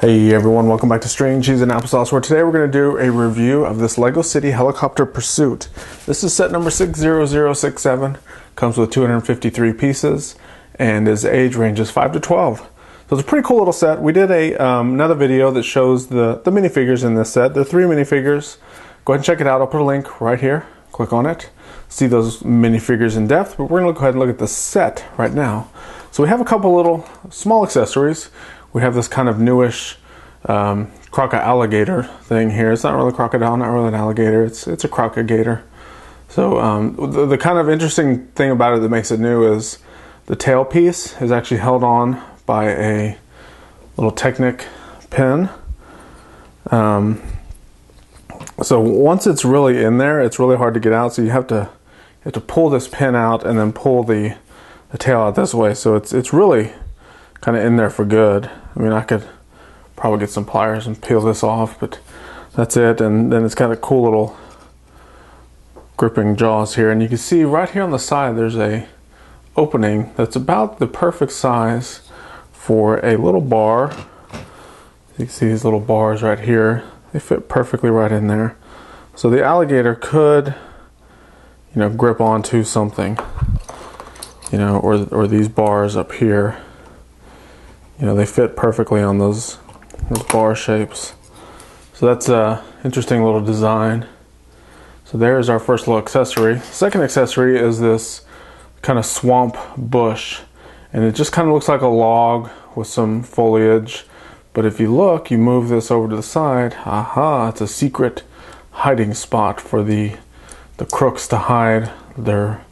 Hey everyone, welcome back to String, Cheese, and Applesauce, where today we're going to do a review of this LEGO City Helicopter Pursuit. This is set number 60067, comes with 253 pieces, and its age ranges 5 to 12. So it's a pretty cool little set. We did another video that shows the minifigures in this set. There are 3 minifigures. Go ahead and check it out. I'll put a link right here. Click on it. See those minifigures in depth, but we're going to go ahead and look at the set right now. So we have a couple little small accessories. We have this kind of newish crocodile alligator thing here. It's not really a crocodile, not really an alligator. It's a crocagator. So the kind of interesting thing about it that makes it new is the tail piece is actually held on by a little Technic pin. So once it's really in there, it's really hard to get out. So you have to pull this pin out and then pull the tail out this way. So it's really kind of in there for good. I mean, I could probably get some pliers and peel this off, but that's it. And then it's got a cool little gripping jaws here. And you can see right here on the side, there's a opening that's about the perfect size for a little bar. You can see these little bars right here. They fit perfectly right in there. So the alligator could, grip onto something, or these bars up here. They fit perfectly on those bar shapes. So that's a interesting little design. So there's our first little accessory. Second accessory is this kind of swamp bush, and it just kind of looks like a log with some foliage. But if you look, you move this over to the side, aha, it's a secret hiding spot for the crooks to hide their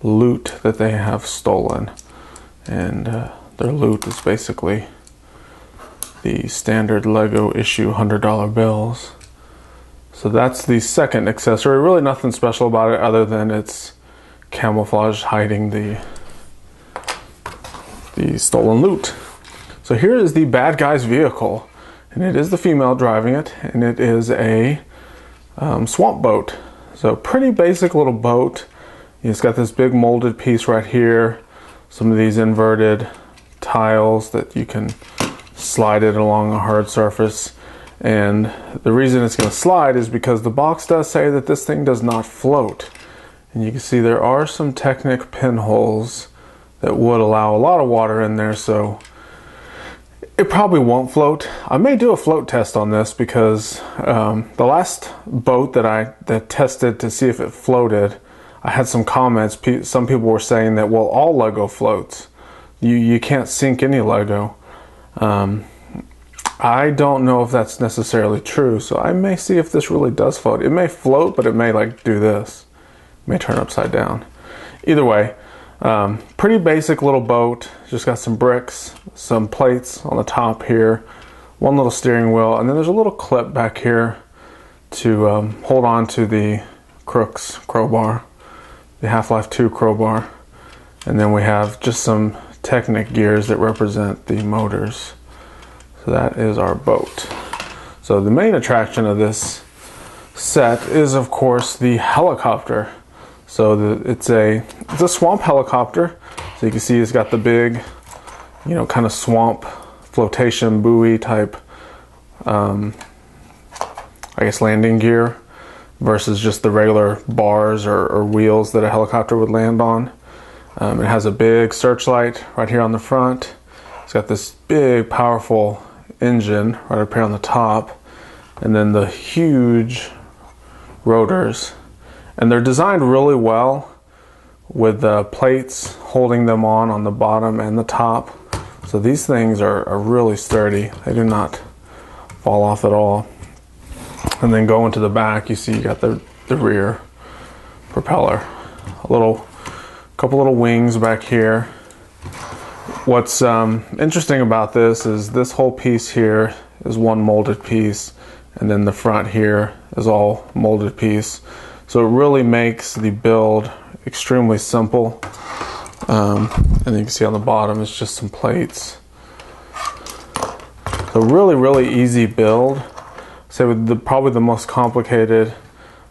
loot that they have stolen. And their loot is basically the standard LEGO issue $100 bills. So that's the second accessory. Really nothing special about it other than it's camouflage hiding the stolen loot. So here is the bad guy's vehicle, and it is the female driving it, and it is a swamp boat. So pretty basic little boat. It's got this big molded piece right here, some of these inverted tiles that you can slide it along a hard surface. And the reason it's going to slide is because the box does say that this thing does not float. And you can see there are some Technic pinholes that would allow a lot of water in there, so it probably won't float. I may do a float test on this because the last boat that tested to see if it floated, I had some comments. Some people were saying that, well, all LEGO floats. You can't sink any LEGO. I don't know if that's necessarily true, so I may see if this really does float. It may float, but it may do this. It may turn upside down. Either way, pretty basic little boat. Just got some bricks, some plates on the top here, one little steering wheel, and then there's a little clip back here to hold on to the Crooks crowbar, the Half-Life 2 crowbar. And then we have just some Technic gears that represent the motors. So that is our boat. So the main attraction of this set is, of course, the helicopter. So it's a swamp helicopter. So you can see it's got the big, kind of swamp flotation buoy type, I guess, landing gear versus just the regular bars or wheels that a helicopter would land on. It has a big searchlight right here on the front. It's got this big, powerful engine right up here on the top, and then the huge rotors. And they're designed really well with the plates holding them on the bottom and the top. So these things are really sturdy. They do not fall off at all. And then going to the back, you see you got the rear propeller. Couple little wings back here. What's interesting about this is this whole piece here is one molded piece, and then the front here is all molded piece. So it really makes the build extremely simple. And you can see on the bottom is just some plates. So really, really easy build. So probably the most complicated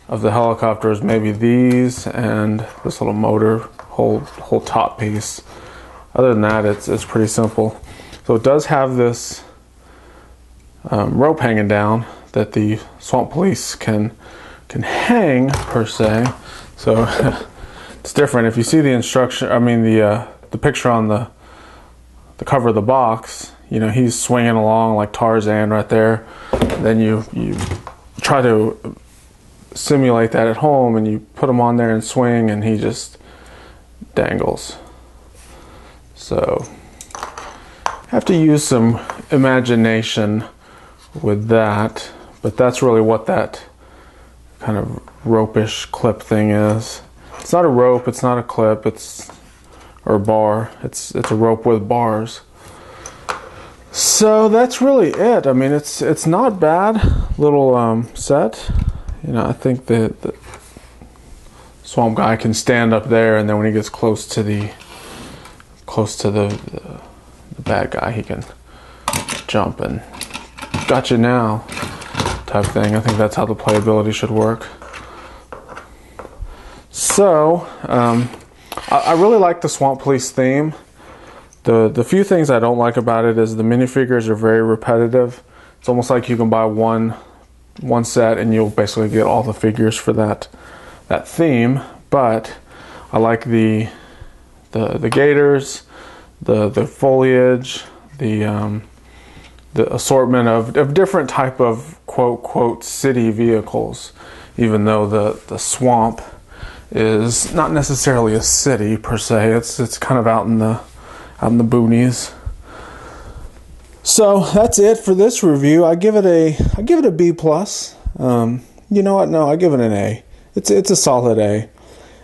of the helicopters, maybe these and this little motor whole top piece. Other than that, it's pretty simple. So it does have this rope hanging down that the swamp police can hang per se. So it's different. If you see the instruction, I mean the picture on the cover of the box, you know, he's swinging along like Tarzan right there. Then you try to simulate that at home, and you put him on there and swing, and he just dangles. So have to use some imagination with that, but that's really what that kind of rope-ish clip thing is. It's not a rope, it's not a clip, or a bar. It's a rope with bars. So that's really it. I mean, it's not bad little set. You know, I think that the swamp guy can stand up there, and then when he gets close to the bad guy, he can jump and gotcha now type thing. I think that's how the playability should work. So I really like the Swamp Police theme. The few things I don't like about it is the minifigures are very repetitive. It's almost like you can buy one set and you'll basically get all the figures for that theme. But I like the gators, the foliage, the assortment of different type of quote city vehicles. Even though the swamp is not necessarily a city per se, it's kind of out in the boonies. So that's it for this review. I give it a B plus. You know what? No, I give it an A. It's a solid A,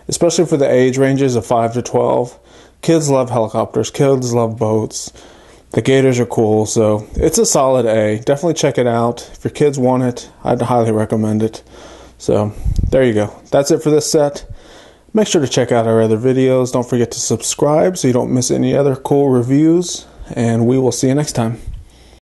especially for the age ranges of 5 to 12. Kids love helicopters. Kids love boats. The gators are cool, so it's a solid A. Definitely check it out. If your kids want it, I'd highly recommend it. So there you go. That's it for this set. Make sure to check out our other videos. Don't forget to subscribe so you don't miss any other cool reviews. And we will see you next time.